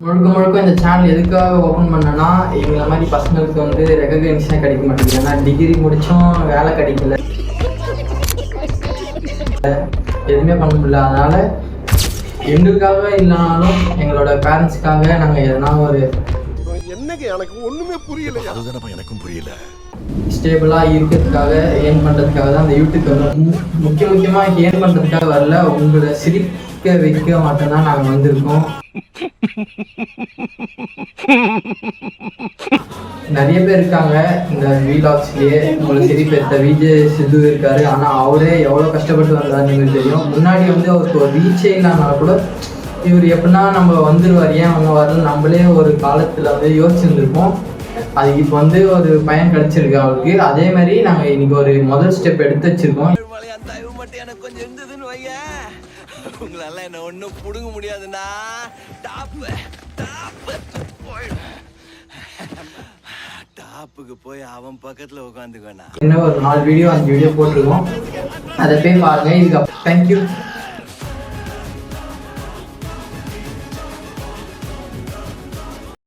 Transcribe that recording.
முழுக்க முழுக்க இந்த சேனல் எதுக்காக ஓப்பன் பண்ணேன்னா எங்களை மாதிரி பசங்களுக்கு வந்து ரெகக்னைசேஷன் கிடைக்க மாட்டேங்குது. ஏன்னா டிகிரி முடிச்சும் வேலை கிடைக்கல, எதுவுமே பண்ண முடியல. அதனால எங்களுக்காக இல்லைனாலும் எங்களோட பேரண்ட்ஸ்க்காக நாங்கள் எதனா ஒரு என்னங்க எனக்கு ஒண்ணுமே புரியல. அதுதான் எனக்கும் புரியல. ஸ்டேபிளாக இருக்கிறதுக்காக ஏர்ன் பண்ணுறதுக்காக தான் அந்த யூடியூப் வந்து முக்கியமாக ஏர்ன் பண்ணுறதுக்காக வரல, உங்களை சிரிக்க வைக்க மட்டும்தான் நாங்கள் வந்திருக்கோம். நிறைய பேர் இருக்காங்க இந்த வீலாக்ஸ்லயே, உங்களை சிரிப்பேற்ற விஜய் சித்து இருக்காரு. ஆனா அவரே எவ்வளவு கஷ்டப்பட்டு வந்தாருன்னு எங்களுக்கு தெரியும். முன்னாடி வந்து அவருக்கு ஒரு ரீச்சே இல்லைனால கூட இவர் எப்படின்னா நம்ம வந்துருவார், ஏன் அவங்க வரல, நம்மளே ஒரு காலத்துல வந்து யோசிச்சுருந்துருப்போம். அதுக்கு இப்போ வந்து ஒரு பயன் கிடைச்சிருக்கு அவருக்கு. அதே மாதிரி நாங்க இன்னைக்கு ஒரு முதல் ஸ்டெப் எடுத்து வச்சிருக்கோம். உங்களால என்ன ஒண்ணும் புடுங்க முடியாதுன்னா டாப்புக்கு போய் அவன் பக்கத்துல உட்காந்துக்கோண்ணா. என்ன ஒரு 4 வீடியோ 5 வீடியோ போட்டிருக்கோம், அதை போய் பாருங்க. இதுக்கு தேங்க்யூ.